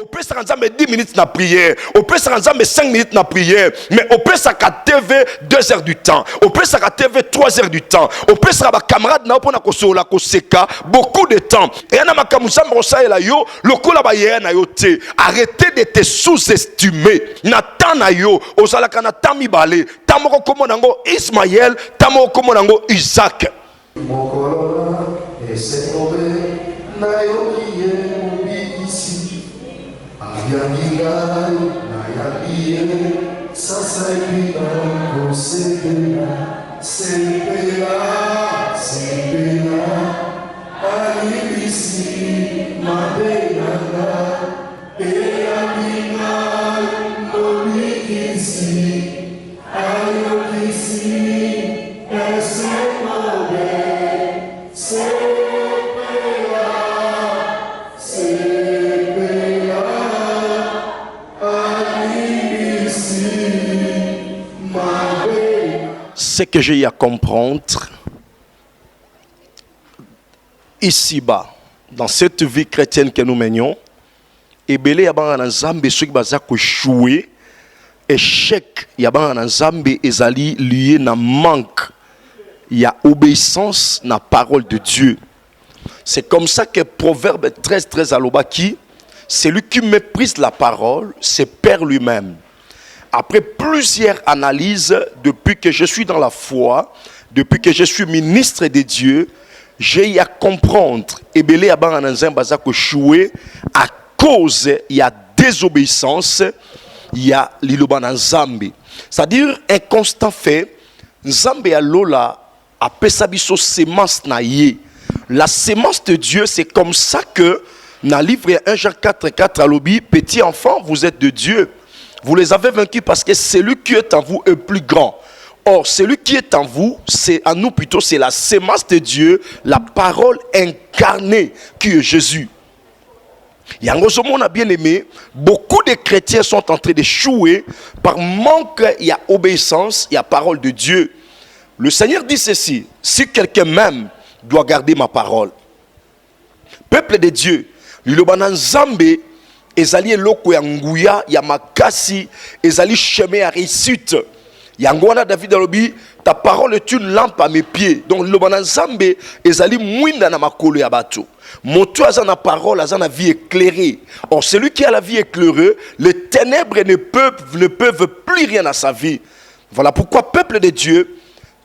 On peut se rendre 10 minutes na prière. On peut se rendre 5 minutes na prière. Mais on peut se TV 2 heures du temps. On peut se TV 3 heures du temps. On peut se rendre camarade na opona kosola koseka beaucoup de temps. Et na makamusa mrosa ela yo lokola ba ye na yo te. Arrêtez de te sous-estimer. Na tan na yo ozala kana tami bale. Tamoko komo nango Ismaël, tamoko komo nango Isaac. Mokolola ese tobe na yo kiye mubi isi. Ayangigayo na yabiye sasa ipina kosepela sepela alibisi mabenanga eyabina nomikisi ayokisi esemobe ce que j'ai à comprendre ici-bas, dans cette vie chrétienne que nous menions, et belé yabanga na nzambe ceux qui baza ko jouer échec yabanga na nzambe ezali lié na manque, il y a obéissance na parole de Dieu. C'est comme ça que Proverbe 13 alobaki, celui qui méprise la parole se perd lui-même. Après plusieurs analyses, depuis que je suis dans la foi, depuis que je suis ministre de Dieu, j'ai à comprendre et belé abanga na nzambe baza ko jouer à cause il y a désobéissance, il y a liloba na nzambe. C'est-à-dire un constant fait, nzambe ya lola a pesa biso semence na ye. La semence de Dieu, c'est comme ça que dans le livre 1 Jean 4 à l'obi, petit enfant, vous êtes de Dieu. Vous les avez vaincus parce que celui qui est en vous est plus grand. Or, celui qui est en vous, c'est en nous plutôt, c'est la semence de Dieu, la parole incarnée qui est Jésus. Yangosomon a bien aimé, beaucoup de chrétiens sont en train d'échouer par manque, il y a obéissance, il y a parole de Dieu. Le Seigneur dit ceci, si quelqu'un m'aime, doit garder ma parole. Peuple de Dieu, l'Ilobanan Zambé, ezali eloko ya nguya ya makasi, ezali chemin à réussite. Yangwana David alobi, ta parole est une lampe à mes pieds. Donc l'Ilobanan Zambé, ezali mwinda na makolo ya bato. Moto a na parole, a na vie éclairée. Or celui qui a la vie éclairée, les ténèbres ne peuvent plus rien à sa vie. Voilà pourquoi, peuple de Dieu,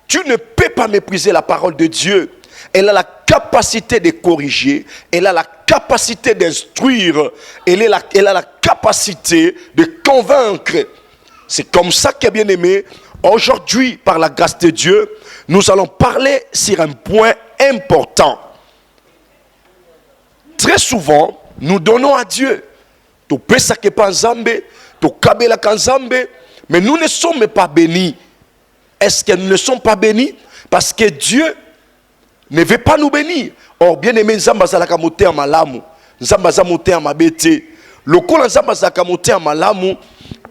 tu ne peux pas mépriser la parole de Dieu. Elle a la capacité de corriger, elle a la capacité d'instruire, elle a la capacité de convaincre. C'est comme ça que, bien aimé, aujourd'hui, par la grâce de Dieu, nous allons parler sur un point important. Très souvent, nous donnons à Dieu. Tu peux saquer pas Nzambe, tu kabela Nzambe, mais nous ne sommes pas bénis. Est-ce que nous ne sommes pas bénis? Parce que Dieu ne veut pas nous bénir. Or, bien aimé, Nzamba zalaka moté en malamu. Nzamba za moté en mabete. Le kol Nzamba zalaka moté en malamu,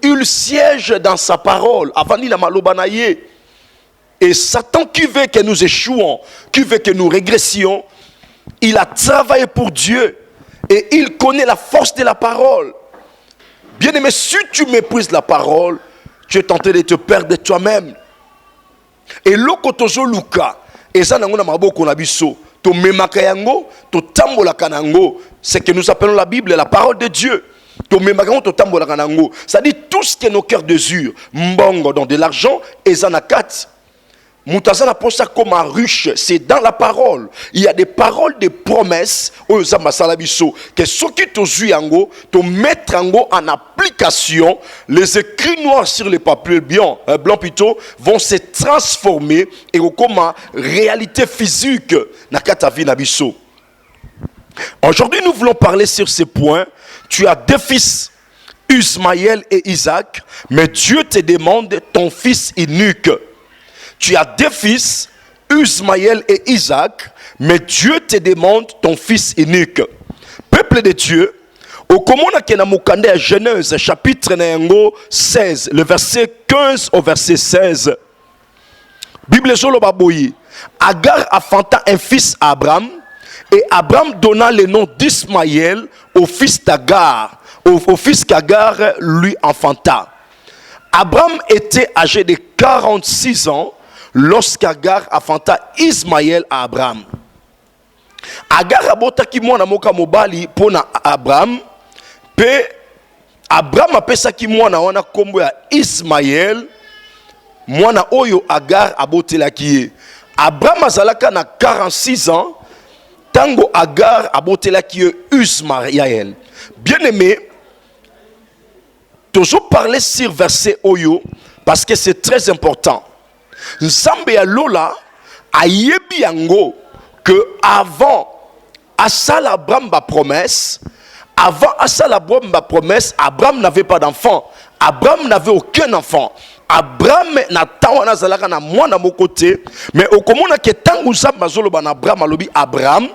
il siège dans sa parole. Avant il a malobanaye. Et Satan qui veut que nous échouons, qui veut que nous régressions, il a travaillé pour Dieu. Et il connaît la force de la parole. Bien aimé, si tu méprises la parole, tu es tenté de te perdre de toi-même. Et lokotozo luka, eza nango na maboko na biso, to memaka yango, to tambolaka nango, c'est que nous appelons la Bible la parole de Dieu. To memaka yango, to tambolaka nango, ça dit tout ce que nos cœurs désirent, mbongo dans de l'argent, eza na kati. Moutazana posa comme un ruche, c'est dans la parole. Il y a des paroles de promesses, que ceux qui te jouent te mettre en application, les écrits noirs sur les papiers blancs plutôt, vont se transformer et comme réalité physique. Aujourd'hui, nous voulons parler sur ce point. Tu as deux fils, Ismaël et Isaac, mais Dieu te demande ton fils unique. Tu as deux fils, Ismaël et Isaac, mais Dieu te demande ton fils unique. Peuple de Dieu, au Komona Kenamukande à Genèse, chapitre 16, le verset 15 au verset 16. Bible Zolo Baboyi. Agar affanta un fils à Abraham, et Abraham donna le nom d'Ismaël au fils d'Agar. au fils qu'Agar lui enfanta. Abraham était âgé de 46 ans lorsqu'Agar enfanta Ismaël à Abraham. Agar abotaki mwana moka mobali pona Abraham, pe Abraham apesaki mwana wana kombo ya Ismaël, mwana oyo Agar abotelaki ye. Abraham azalaka na 46 ans, tango Agar abotelaki ye Ismaël. Bien aimé, toujours parler sur verset oyo parce que c'est très important. Nzambe ya lola ayebi yango que avant asala Abraham ba promesse, Abraham n'avait pas d'enfant. Abraham n'avait aucun enfant. Abraham n'attend zalaka na mwana mokote, mais okomona ke tangu Nzambe azoloba na Abraham alobi Abraham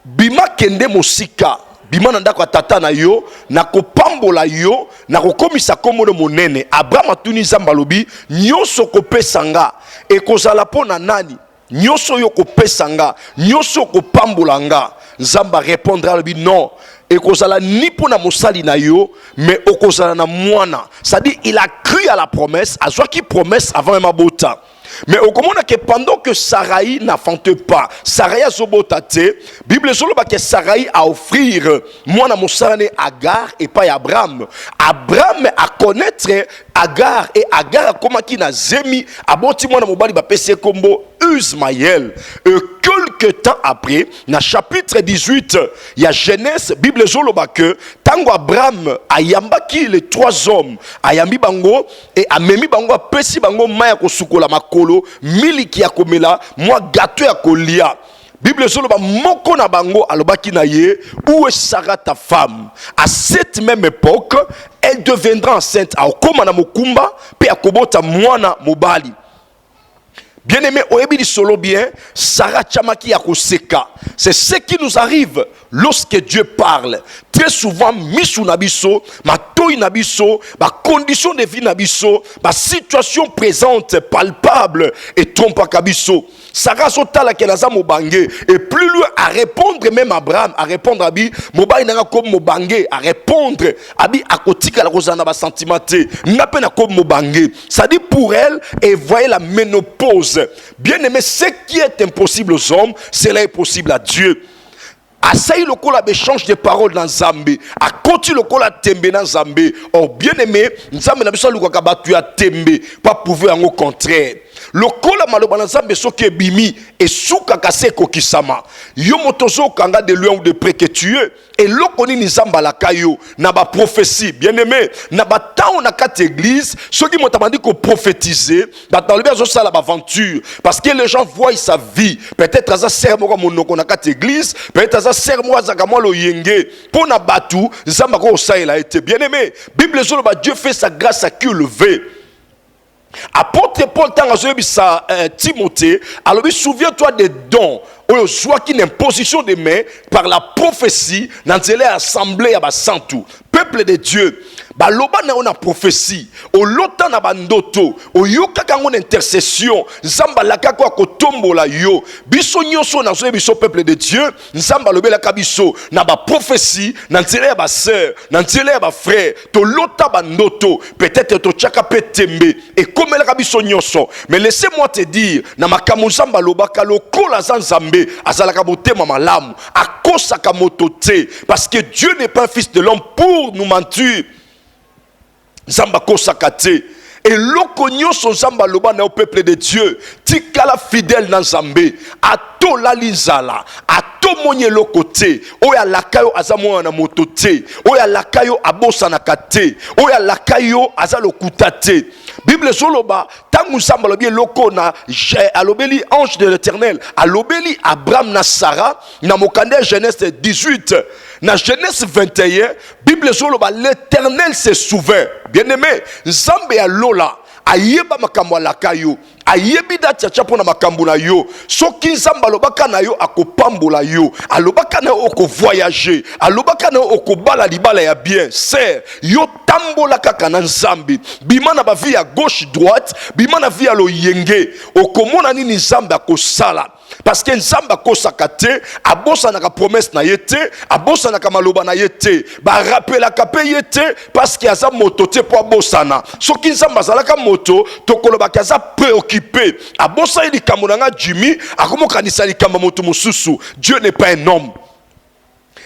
bima kende mosika. Bima nanda kwa tata na yo, na kopambola yo, na kokomisa komono monene. Abraham atuni Nzambe alobi nyoso kopesa nga ekozala pona nani? Nyoso yo kopesa nga, nyoso kopambola nga. Nzambe répondra alobi non. Ekozala ni pona mosali na yo, mais okozala na mwana. C'est-à-dire il a cru à la promesse, a soit qui promesse avant même abota. Mais au comment que pendant que Sarai n'enfante pas, Sarai a zobotate, Bible soloba que Sarai a offrir mwana mosane Agar et pas Abraham. Abraham a connaître Agar et Agar a komaki na zemi aboti mwana mobali ba pese kombo Ismaël. Quelque temps après, dans chapitre 18, il y a Genèse, Bible soloba que tango Abraham a yambaki les trois hommes, a yambi bango et a memi bango a pesi bango maya kosukola makolo, miliki ya komela, moi gâteau ya kolia. Bible soloba moko na bango alobaki na ye, où est Sarah ta femme? À cette même époque, elle deviendra enceinte à okoma na mokumba pe akobota mwana mobali. Bien aimé, oyebi solo bien, Sarah Chamaki Yakoseka. C'est ce qui nous arrive lorsque Dieu parle. Très souvent, misou nabiso, ma toi nabiso, ma condition de vie nabiso, ma situation présente, palpable et trompe kabiso. Sarah sotala kenaza mobangé et plus loin à répondre même Abraham, à répondre abi, mobali nanga comme mobangé, à répondre abi akotika la rozana ba sentimenté, n'a pas comme mobangé. Ça dit pour elle et voyez la ménopause. Bien aimé, ce qui est impossible aux hommes, cela est possible à Dieu. Asaï le kola échange de paroles dans Zambé. A côté le kola tembe dans Zambé. Or bien aimé, Nzambe na biso luka kabatu ya tembe, pas prouver en au contraire. Le kola maloba na Zambé soki bimi et souka kase kokisama. Yo motozo kanga de loin ou de près que tu es. Et lokoni ni Zamba la kayo na ba prophétie. Bien aimé, na ba taon na kat église, ceux qui m'ont demandé qu'on prophétiser, ba dans le bien ça la aventure parce que les gens voient sa vie. Peut-être ça sert moi comme on a kat église, peut-être ça sert moi za kama lo yenge. Pour na batu, Zamba ko ça il a été bien aimé. Bible sur le Dieu fait sa grâce à qui le veut. Apôtre Paul sa Timothée, alors souviens-toi des dons ou soit qu'une imposition de main par la prophétie dans l'assemblée à Santou peuple de Dieu. Baloba na ona prophétie o lota na bandoto o yoka kango intercession nzamba laka kwa kotombola yo biso nyoso na zo biso peuple de Dieu nzamba lobela kabiso na ba prophétie na nzela ya ba sœur na nzela ya ba frère to lota bandoto peut-être to chaka petembe et comme la kabiso nyoso mais laissez-moi te dire na makamu nzamba lobaka lokola za nzambe azalaka botema malamu akosaka motote parce que Dieu n'est pas un fils de l'homme pour nous mentir. Zamba kosakate et lokonyo son zamba loba na au peuple de Dieu tikala fidèle dans Zambé ato la linzala ato monye lokote oya lakayo azamo na motote oya lakayo abosa na kate oya lakayo azalo kutate. Bible soloba tangu zamba lobi loko na alobeli ange de l'Éternel alobeli Abraham na Sarah na mokande Genèse 18 na Genèse 21 Bible soloba l'Éternel se souvint. Bien aimé, Nzambe ya lola ayeba makambo lakayo ayebi date ya chapo na makambo na yo soki nzambe alobaka na yo akopambola yo alobaka na yo okovoyager alobaka na yo okobala libala ya bien ser yo tambola kaka na nzambe bima na bavi ya gauche droite bima na vi ya loyenge okomona nini nzambe akosala parce que nzambe akosaka te abosanaka promesse na ye te abosanaka maloba na ye te barapelaka mpe ye te parce que aza moto te mpo abosana soki nzambe azalaka moto tokolobaki aza préoccupé abosani likambo na nga Jimmy akomokanisa likambo moto mosusu. Dieu n'est pas un homme.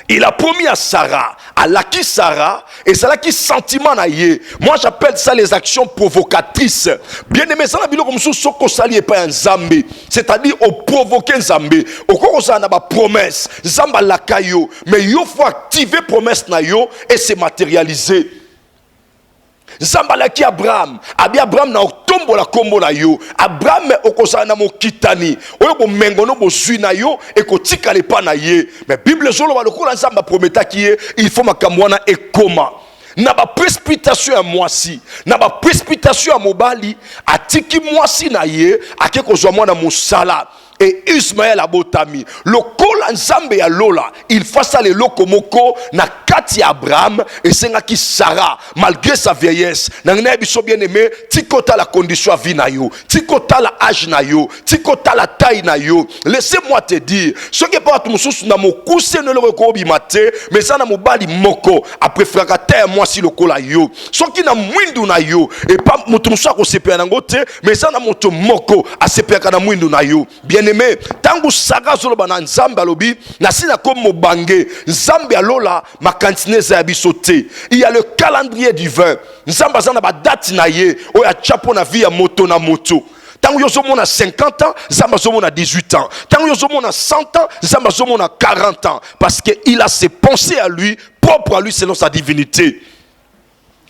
Il a promis à Sarah, à Laki Sarah, et c'est là qui sentiment na ye. Moi j'appelle ça les actions provocatrices. Bien aimé, ça n'a pas comme soko sali et pas un Zambé. C'est-à-dire au provoquer Zambé. Au cours ça n'a pas promesse. Zamba lakayo, mais il faut activer promesse na yo et se matérialiser. Nzamba laki Abraham abi Abraham na otombo la kombo na yo Abraham okozala na mokitani oyo bo mengono bo zui na yo ekotika le pa na ye mais Bible zolo ba lokola nzamba prometaki ye il faut makambo wana ekoma na ba précipitation ya mwasi na ba précipitation ya mobali atiki mwasi na ye akekozwa mwana musala et Ismaël abotami lokola nzambe ya lola il faça le lokomoko na kati ya Abraham et sengaki Sarah malgré sa vieillesse nangna biso bien aimé tikota la condition à vie na yo tikota la âge na yo tikota la taille na yo laissez-moi te dire ce qui pas tout mususu na mokuse ne le rekobi maté mais ça na mobali moko après frakater moi si lokola yo ce qui na mwindu na yo et pas mutu mususu ko sepia na ngote mais ça na moto moko a sepia na mwindu na yo bien aimé tangu Sarah zoloba na nzambe alobi na sina comme mobange nzambe alola makantine za biso te. Il y a le calendrier divin nzambe azana ba date na ye oya chapo na vie ya moto na moto. Tangu yo zomo na 50 ans nzambe zomo na 18 ans tangu yo zomo na 100 ans nzambe zomo na 40 ans parce que il a ses pensées à lui propre à lui selon sa divinité.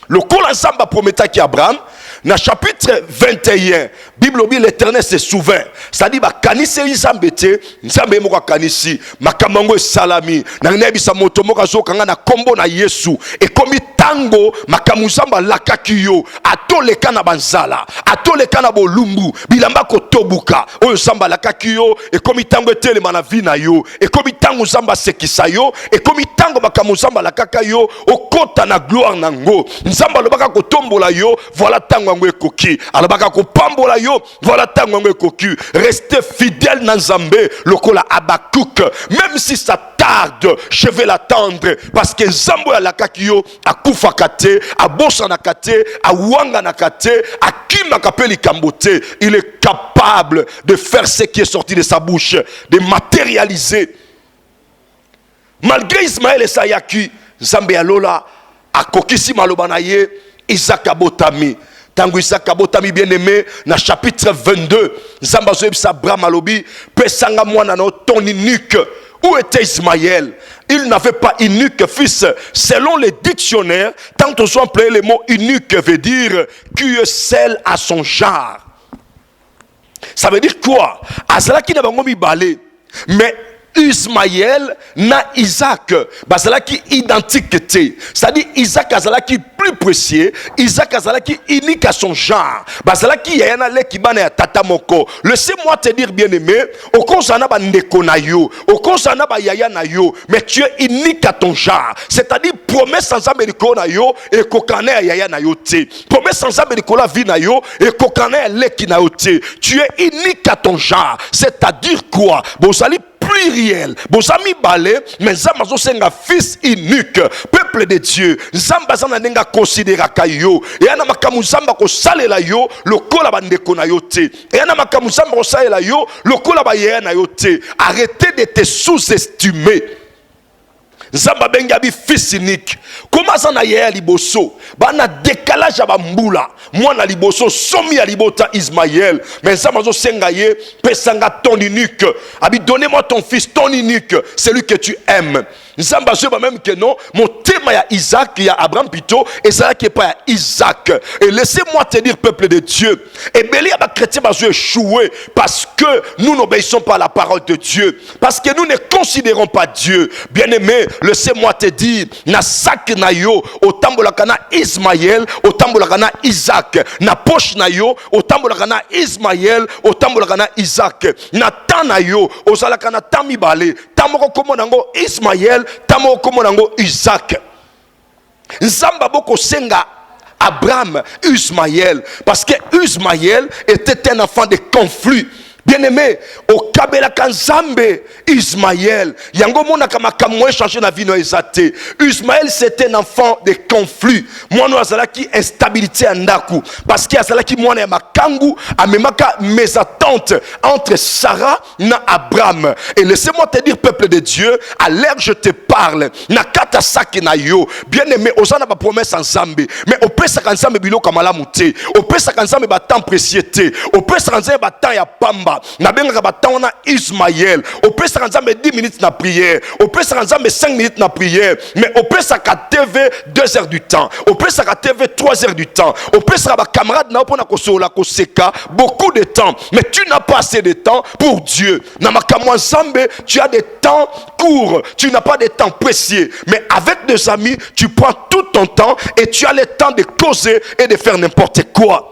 Le col ensemble prometaki Abraham na chapitre 21 Bible obi l'Éternel se souvint c'est-à-dire ba kanisi nzambe te nzambe moko kanisi makambo salami na nebisa moto moko zokanga na kombo na Yesu et komi tango makambo nzamba lakaki yo atoleka na banzala atoleka na bolumbu bilamba kotobuka oyo nzamba lakaki yo et komi tango etelema na vie na yo et komi tango nzamba sekisa yo et komi tango makambo nzamba lakaka yo okota na gloire nango nzamba lobaka kotombola yo voilà tango ngo ekoki alobaka kopambola yo voilà tango ngo ekoki restez fidèle na nzambe lokola Abakouk même si ça tarde je vais l'attendre parce que nzambo ya lakaki yo akufa kate abosa na kate awanga na kate akima kapeli kambote il est capable de faire ce qui est sorti de sa bouche de matérialiser malgré Ismaël et Sayaki nzambe ya lola akokisi maloba na ye Isaac abotami tangu Isaac abotami bien aimé na chapitre 22 nzamba zoyebisa Abraham alobi pesanga mwana na ton unique. Où était Ismaël? Il n'avait pas unique fils. Selon les dictionnaires, tant on soit employé le mot unique veut dire qui est seul à son genre. Ça veut dire quoi? Azalaki na bango mibale mais Ismaël na Isaac bazalaki identique. C'est-à-dire Isaac azalaki plus précieux, Isaac azalaki unique à son genre. Bazalaki yana leki bana ya tata moko. Laissez-moi te dire bien aimé, okozana ba ndeko na yo, okozana ba yaya na yo, mais tu es unique à ton genre. C'est-à-dire promesse sans amériko na yo et kokane ya yaya na yo te. Promesse sans amériko la vie na yo et kokane ya leki na yo te. Tu es unique à ton genre. C'est-à-dire quoi? Bozali pluriel. Bozami balé, mais Zamazo senga fils unique, peuple de Dieu. Zamba zana nenga considéra kayo. Et ana makamu zamba ko salela yo, lokola bandeko na yo te. Et ana makamu zamba ko salela yo, lokola ba yaya na yo te. Arrêtez de te sous-estimer. Zamba bengabi fils unique. Comment ça na yaya liboso? Bana décalage à bambula. Moi na liboso somi à libota Ismaël. Mais Zamba zo senga ye pesanga ton unique. Abi donnez-moi ton fils ton unique, celui que tu aimes. Nzamba zoba même que non, mon thème ya Isaac, il y a Abraham plutôt, et ça qui est pas ya Isaac. Et laissez-moi te dire, peuple de Dieu, et Béli a chrétien va échouer parce que nous n'obéissons pas à la parole de Dieu, parce que nous ne considérons pas Dieu. Bien-aimé, laissez-moi te dire, na sak na yo, au tambolakana Ismaël, au tambolakana Isaac, na poche na yo, au tambolakana Ismaël, au tambolakana Isaac, na tan na yo, au salakana tamibale, tamoko komonango Ismaël, tamoko komonango Isaac. Nzamba boko senga Abraham, Ismaël, parce que Ismaël était un enfant de conflit. Bien-aimé, au Kabela Kanzambe, Ismaël, yango mona kama kamwe changer na vie no ezate. Ismaël c'était un enfant de conflit. Mwana azalaki instabilité andaku parce que azalaki mwana ya makangu amemaka mes attentes entre Sarah na Abraham. Et laissez-moi te dire, peuple de Dieu, à l'heure je te parle, na kata saki na yo. Bien-aimé, osana ba promesse ensemble, mais au pesa kanzambe biloko malamu te, au pesa kanzambe ba temps précieux te, au pesa kanzambe ba temps ya pamba. Na benga baton na Ismaël. Au peut ça 10 minutes na prière. Au peut ça 5 minutes na prière. Mais au peut ça TV 2 heures du temps. Au peut ça TV 3 heures du temps. Au peut ça ba camarade na pona ko sola ko seka beaucoup de temps. Mais tu n'as pas assez de temps pour Dieu. Na makamwa nzambe, tu as des temps courts. Tu n'as pas de temps précieux. Mais avec des amis, tu prends tout ton temps et tu as le temps de causer et de faire n'importe quoi.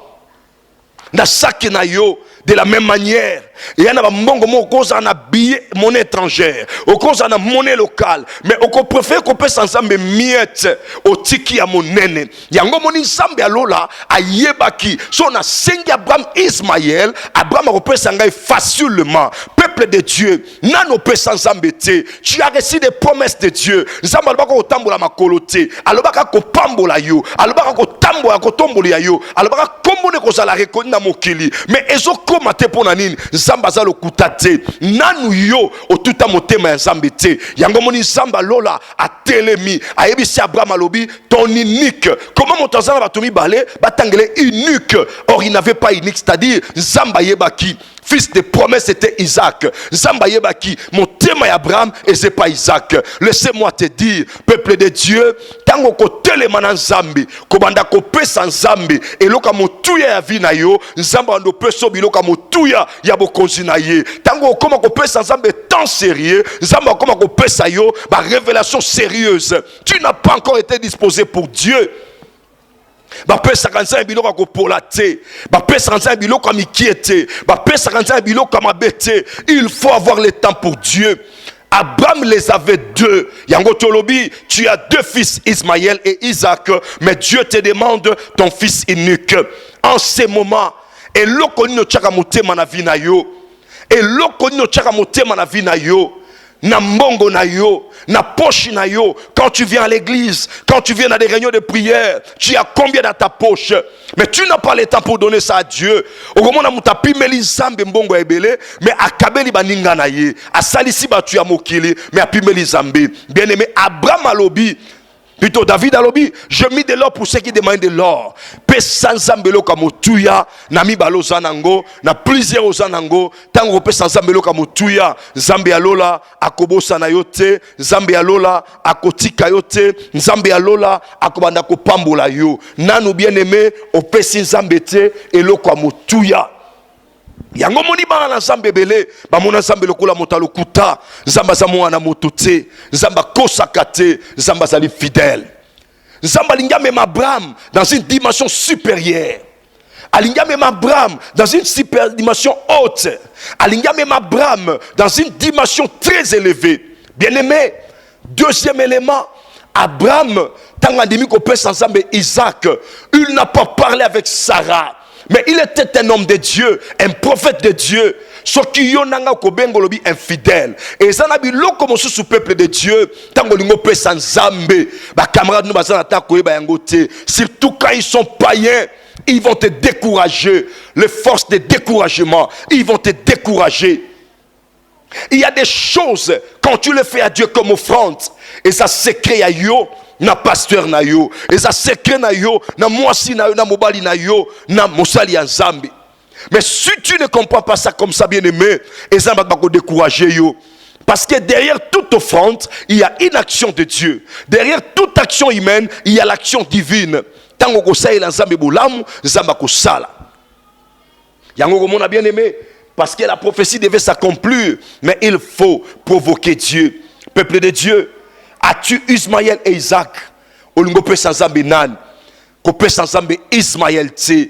Na saki na yo. De la même manière, il y a un mongo mo cause en billet monnaie étrangère, au cause en monnaie locale, mais au préfère qu'on peut ensemble miette au tiki à monene. Yango moni nsambe alola a yebaki. So na sengi Abraham Ismaël, Abraham repère sangai facilement. Peuple de Dieu, nano peut ensemble te. Tu as reçu des promesses de Dieu. Nsambe alobaka ko tambola makolote, alobaka ko pambola yo, alobaka ko tambola ko tombola yo, alobaka kombone ko zala rekoni na mokili. Mais ezo mate pona nini nzamba za lokuta te nanu yo otuta motema ya nzambe te yango moni nzamba lola atelemi ayebisi Abraham alobi ton unique comment motanzana batomi balé batangele unique or il n'avait pas unique c'est-à-dire nzamba yebaki fils de promesse était Isaac. Nzamba yebaki mon thème Abraham et c'est pas Isaac. Laissez-moi te dire, peuple de Dieu, tango ko telema na nzambe, ko banda ko pesa nzambe, et loka motuya ya vie na yo, nzamba ndo peso biloka motuya ya bokonzi na ye. Tango koma ko pesa nzambe tant sérieux, nzamba koma ko pesa yo ba révélation sérieuse. Tu n'as pas encore été disposé pour Dieu. Ba pesa kanza biloko ko polate, ba pesa kanza biloko mikiete, ba pesa kanza biloko mabete. Il faut avoir le temps pour Dieu. Abraham les avait deux. Yango tolobi, tu as deux fils, Ismaël et Isaac, mais Dieu te demande ton fils unique. En ces moments, et lokoni no tchaka motema na vie na yo, et lokoni no tchaka motema na vie na yo. Na mbongo na yo, na poche na yo, quand tu viens à l'église, quand tu viens à des réunions de prière, tu as combien dans ta poche? Mais tu n'as pas le temps pour donner ça à Dieu. Okomona mutapi meli nzambe mbongo ebele, mais akabeli baninga na ye, asalisi batu ya mokili, mais apimeli nzambe. Bien-aimé, Abraham alobi, plutôt David alobi, je mis de l'or pour ceux qui demandent de l'or. Pesa nzambelo kamotuya, na mi balo zanango, na plusieurs zanango, tango pesa nzambelo kamotuya, nzambe alola akobosa na yote, nzambe alola akotika yote, nzambe alola akobanda kopambola yo. Nanu bien-aimé, opesi nzambe te eloko amotuya. Yango moni ba na nzambe belé ba mona nzambe lokola motalo kuta nzamba za mwana moto te nzamba kosaka te nzamba zali fidèle nzamba linga même Abraham dans une dimension supérieure alinga même Abraham dans une super dimension haute alinga même Abraham dans une dimension très élevée. Bien-aimé, deuxième élément, Abraham tanga demi ko pesa ensemble Isaac, il n'a pas parlé avec Sarah. Mais il était un homme de Dieu, un prophète de Dieu. Ce qui yonanga ko bengolobi infidèle. Et ça n'a bi loko mosu sous peuple de Dieu. Tango lingo pesa nzambe. Ba camarades nous bazana ta ko ba yangote. Surtout quand ils sont païens, ils vont te décourager. Les forces de découragement, ils vont te décourager. Il y a des choses quand tu le fais à Dieu comme offrande et ça secret à yo. Na pasteur na yo, et ça secret na yo, na mwasi na yo, na mobali na yo, na mosali ya nzambe. Mais si tu ne comprends pas ça comme ça, bien aimé, et ça va te décourager yo. Parce que derrière toute offrande, il y a une action de Dieu. Derrière toute action humaine, il y a l'action divine. Tango kosala nzambe bolamu, nzamba kosala. Yango mon a bien aimé, parce que la prophétie devait s'accomplir, mais il faut provoquer Dieu. Peuple de Dieu, as-tu Ismaël et Isaac? Olingo pe sans nzambe nan, ko pe sans nzambe Ismaël tse.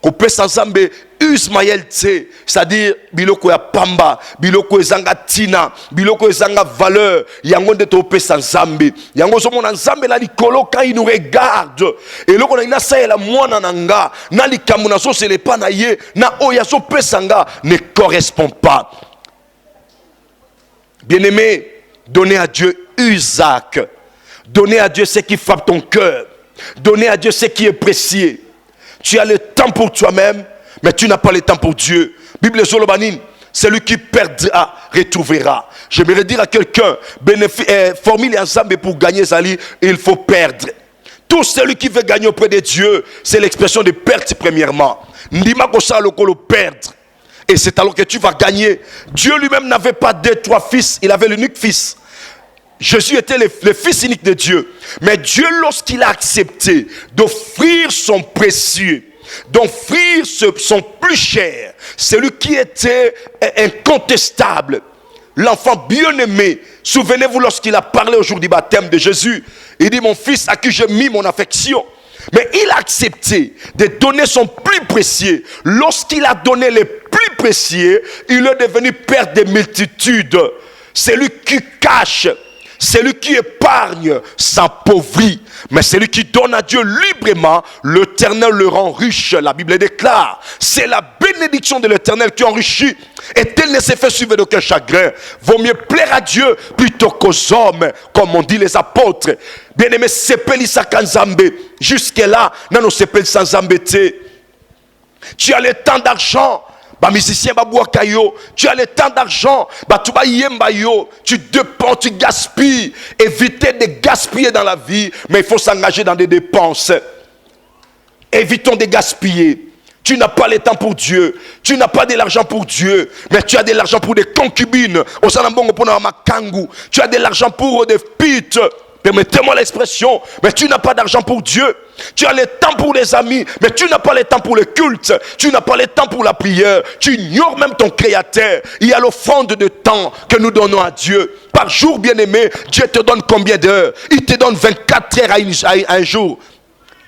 Kopé sans zambe Ismaël tse, c'est-à-dire biloko ya pamba, biloko ezanga tina, biloko ezanga valeur, yango nde to pe sans zambe. Yango so mona nzambe na likolo quand il nous regarde. Et loko na ina sa la mwana nanga, na likambo na so sele pa na ye, na oya so pe sanga ne correspond pas. Bien-aimé, donnez à Dieu Isaac. Donnez à Dieu ce qui frappe ton cœur. Donnez à Dieu ce qui est précieux. Tu as le temps pour toi-même, mais tu n'as pas le temps pour Dieu. Bible Zolobanine, celui qui perdra, retrouvera. J'aimerais dire à quelqu'un, formule ensemble pour gagner Zali, il faut perdre. Tout celui qui veut gagner auprès de Dieu, c'est l'expression de perte premièrement. Ndima kosa lokolo perdre. Et c'est alors que tu vas gagner. Dieu lui-même n'avait pas 2-3 fils, il avait l'unique fils. Jésus était le fils unique de Dieu. Mais Dieu, lorsqu'il a accepté d'offrir son précieux, d'offrir son plus cher, celui qui était incontestable, l'enfant bien-aimé, souvenez-vous lorsqu'il a parlé au jour du baptême de Jésus, il dit mon fils à qui j'ai mis mon affection. Mais il a accepté de donner son plus précieux. Lorsqu'il a donné le plus précieux, il est devenu père des multitudes. Celui qui cache, celui qui épargne s'appauvrit, mais celui qui donne à Dieu librement, l'Éternel le rend riche. La Bible déclare, c'est la bénédiction de l'Éternel qui enrichit, et tel ne se fait suivre d'aucun chagrin. Vaut mieux plaire à Dieu plutôt qu'aux hommes, comme on dit les apôtres. Bien-aimé, sepeli sakanzambe, jusque-là, non, sepeli sanzambe te. Tu as le temps d'argent. Musicien, tu as le temps d'argent, tu dépenses, tu gaspilles. Évitez de gaspiller dans la vie, mais il faut s'engager dans des dépenses. Évitons de gaspiller. Tu n'as pas le temps pour Dieu, tu n'as pas de l'argent pour Dieu, mais tu as de l'argent pour des concubines. Tu as de l'argent pour des pites. Permettez-moi l'expression, mais tu n'as pas d'argent pour Dieu. Tu as le temps pour les amis, mais tu n'as pas le temps pour le culte. Tu n'as pas le temps pour la prière. Tu ignores même ton Créateur. Il y a l'offrande de temps que nous donnons à Dieu. Par jour, bien-aimé, Dieu te donne combien d'heures? Il te donne 24 heures à un jour.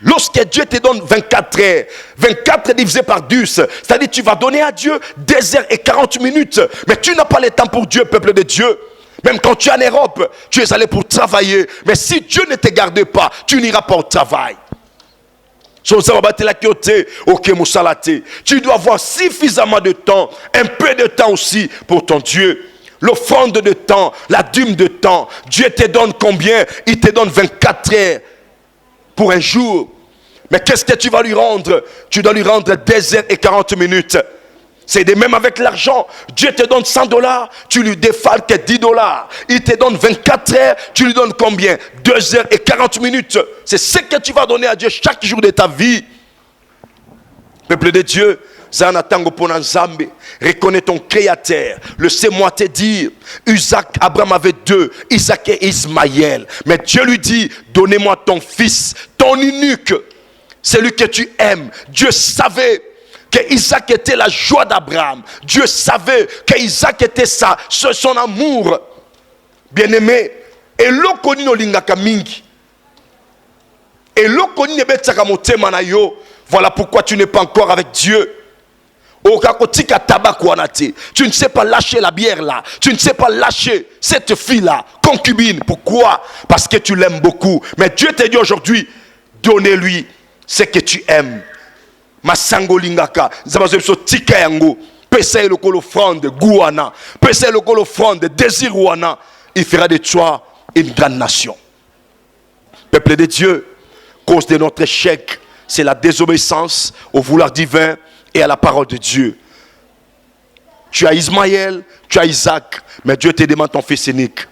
Lorsque Dieu te donne 24 heures, 24 divisé par 10, c'est-à-dire tu vas donner à Dieu 2 heures et 40 minutes. Mais tu n'as pas le temps pour Dieu, peuple de Dieu. Même quand tu es en Europe, tu es allé pour travailler. Mais si Dieu ne te garde pas, tu n'iras pas au travail. Tu dois avoir suffisamment de temps, un peu de temps aussi pour ton Dieu. L'offrande de temps, la dîme de temps. Dieu te donne combien? Il te donne 24 heures pour un jour. Mais qu'est-ce que tu vas lui rendre? Tu dois lui rendre 2 heures et 40 minutes. C'est de même avec l'argent. Dieu te donne $100, tu lui défalques $10. Il te donne 24 heures, tu lui donnes combien? 2 heures et 40 minutes. C'est ce que tu vas donner à Dieu chaque jour de ta vie. Peuple de Dieu, reconnais ton Créateur. Laissez-moi te dire, Abraham avait 2, Isaac et Ismaël. Mais Dieu lui dit, donnez-moi ton fils, ton unique, celui que tu aimes. Dieu savait que Isaac était la joie d'Abraham. Dieu savait que Isaac était son amour. Bien-aimé, et l'okoni no lingaka mingi. Et l'okoni ne betsaka motema na yo. Voilà pourquoi tu n'es pas encore avec Dieu. Tu ne sais pas lâcher la bière là. Tu ne sais pas lâcher cette fille là, concubine. Pourquoi? Parce que tu l'aimes beaucoup. Mais Dieu te dit aujourd'hui, donnez-lui ce que tu aimes. Masango lingaka, zabazo tika yango, pesa le kolo offrande gouana, pesa le kolo offrande désir ouana, il fera de toi une grande nation. Peuple de Dieu, cause de notre échec, c'est la désobéissance au vouloir divin et à la parole de Dieu. Tu as Ismaël, tu as Isaac, mais Dieu te demande ton fils unique.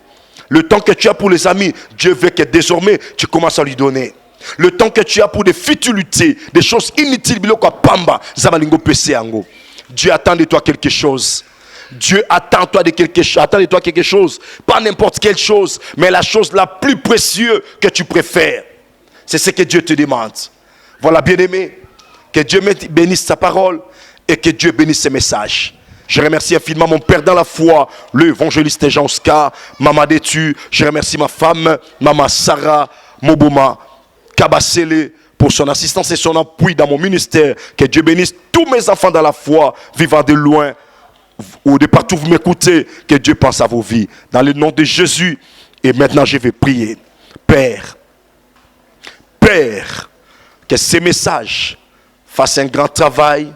Le temps que tu as pour les amis, Dieu veut que désormais tu commences à lui donner. Le temps que tu as pour des futilités, des choses inutiles, Dieu attend de toi quelque chose. Dieu attend de toi quelque chose. Pas n'importe quelle chose, mais la chose la plus précieuse que tu préfères. C'est ce que Dieu te demande. Voilà, bien-aimé, que Dieu bénisse sa parole et que Dieu bénisse ses messages. Je remercie infiniment mon père dans la foi, l'évangéliste Jean Oscar, Maman Détu. Je remercie ma femme, Maman Sarah Moboma Kabasele, pour son assistance et son appui dans mon ministère. Que Dieu bénisse tous mes enfants dans la foi, vivant de loin ou de partout vous m'écoutez. Que Dieu pense à vos vies. Dans le nom de Jésus. Et maintenant je vais prier. Père, que ces messages fassent un grand travail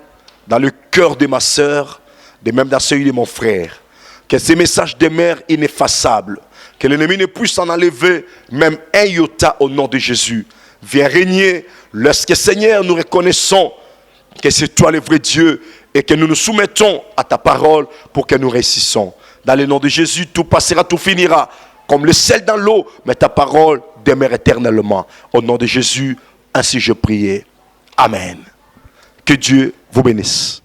dans le cœur de ma sœur, de même dans celui de mon frère. Que ces messages demeurent ineffaçables. Que l'ennemi ne puisse en enlever même un iota au nom de Jésus. Viens régner lorsque, Seigneur, nous reconnaissons que c'est toi le vrai Dieu et que nous nous soumettons à ta parole pour que nous réussissons. Dans le nom de Jésus, tout passera, tout finira. Comme le sel dans l'eau, mais ta parole demeure éternellement. Au nom de Jésus, ainsi je prie. Amen. Que Dieu vous bénisse.